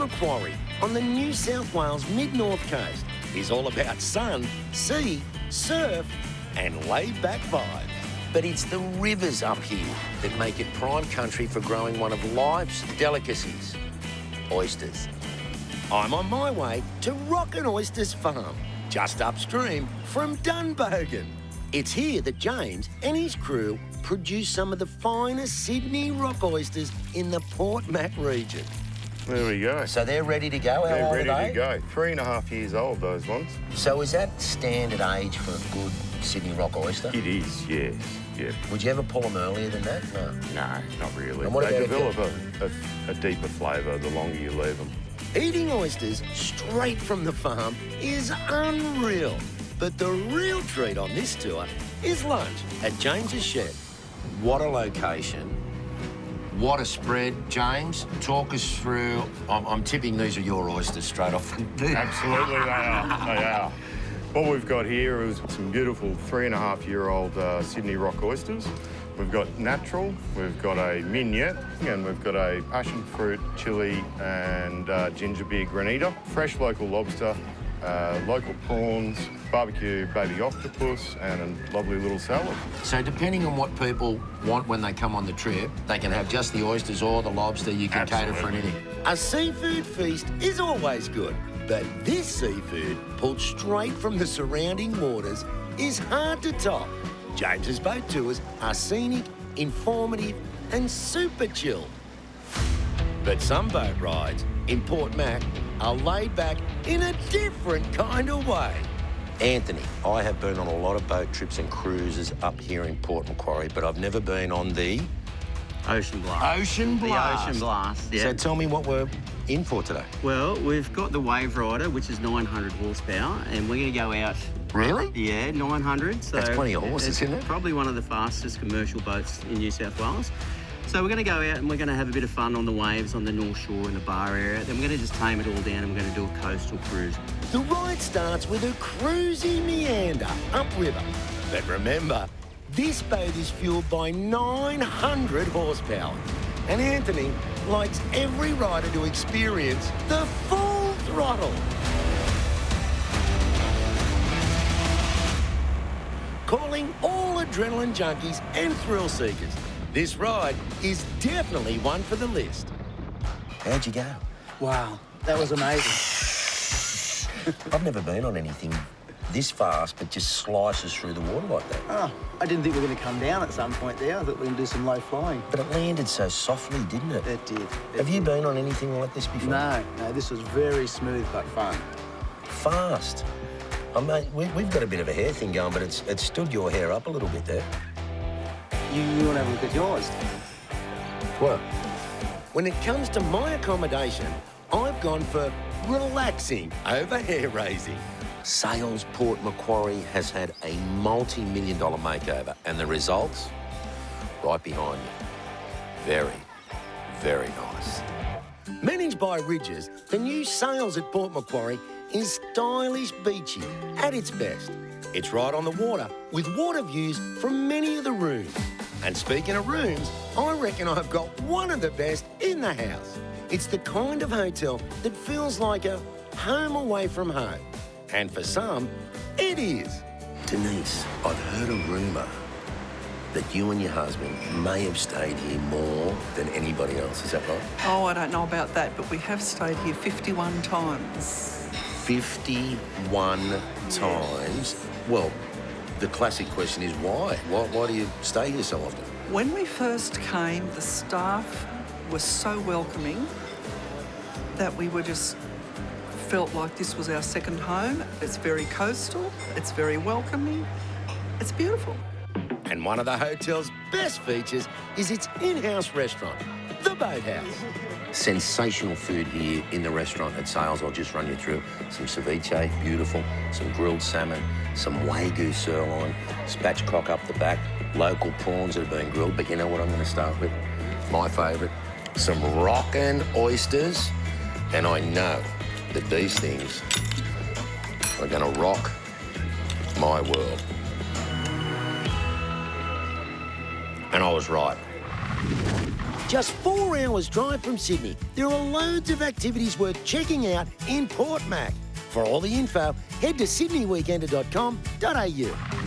Macquarie on the New South Wales mid-north coast is all about sun, sea, surf and laid-back vibes. But it's the rivers up here that make it prime country for growing one of life's delicacies, oysters. I'm on my way to Rockin' Oysters Farm, just upstream from Dunbogan. It's here that James and his crew produce some of the finest Sydney rock oysters in the Port Mac region. There we go. So they're ready to go? They're ready to go. 3.5 years old, those ones. So is that standard age for a good Sydney rock oyster? It is, yes. Yeah. Would you ever pull them earlier than that? No. No, not really. And what they about develop a deeper flavour the longer you leave them. Eating oysters straight from the farm is unreal. But the real treat on this tour is lunch at James's shed. What a location. What a spread. James, talk us through. I'm tipping these are your oysters straight off the bat. Absolutely, they are. They are. What we've got here is some beautiful 3.5-year-old Sydney rock oysters. We've got natural, we've got a mignonette, and we've got a passion fruit, chilli and ginger beer granita. Fresh local lobster, local prawns, barbecue baby octopus, and a lovely little salad. So depending on what people want when they come on the trip, they can have just the oysters or the lobster. You can cater for anything. A seafood feast is always good, but this seafood, pulled straight from the surrounding waters, is hard to top. James's boat tours are scenic, informative and super chill. But some boat rides in Port Mac are laid back in a different kind of way. Anthony, I have been on a lot of boat trips and cruises up here in Port Macquarie, but I've never been on the... Ocean Blast. Ocean Blast. The Ocean Blast, yeah. So tell me what we're in for today. Well, we've got the Wave Rider, which is 900 horsepower, and we're going to go out... Really? Yeah, 900. So that's plenty of horses, isn't it? Probably one of the fastest commercial boats in New South Wales. So we're going to go out and we're going to have a bit of fun on the waves on the North Shore and the Bar area. Then we're going to just tame it all down and we're going to do a coastal cruise. The ride starts with a cruisy meander upriver. But remember, this boat is fueled by 900 horsepower. And Anthony likes every rider to experience the full throttle. Calling all adrenaline junkies and thrill seekers, this ride is definitely one for the list. How'd you go? Wow, that was amazing. I've never been on anything this fast, but just slices through the water like that. Oh, I didn't think we were going to come down at some point there. I thought we were going to do some low flying. But it landed so softly, didn't it? It did. Have you been on anything like this before? No, this was very smooth but fun. Fast. I mean, we've got a bit of a hair thing going, but it's stood your hair up a little bit there. You want to have a look at yours? What? When it comes to my accommodation, I've gone for relaxing over hair raising. Sales Port Macquarie has had a multi-million-dollar makeover, and the results? Right behind me. Very, very nice. Managed by Ridges, the new Sales at Port Macquarie is stylish beachy at its best. It's right on the water with water views from many of the rooms. And speaking of rooms, I reckon I've got one of the best in the house. It's the kind of hotel that feels like a home away from home. And for some, it is. Denise, I've heard a rumour that you and your husband may have stayed here more than anybody else. Is that right? Oh, I don't know about that, but we have stayed here 51 times. 51 times? Well, the classic question is why? Why do you stay here so often? When we first came, the staff were so welcoming that we were just felt like this was our second home. It's very coastal, it's very welcoming, it's beautiful. And one of the hotel's best features is its in-house restaurant, the Boathouse. Sensational food here in the restaurant at Sales. I'll just run you through some ceviche, beautiful, some grilled salmon, some Wagyu sirloin, spatchcock up the back, local prawns that have been grilled. But you know what I'm going to start with? My favourite, some rockin' oysters. And I know that these things are going to rock my world. And I was right. Just 4 hours drive from Sydney, there are loads of activities worth checking out in Port Mac. For all the info, head to sydneyweekender.com.au.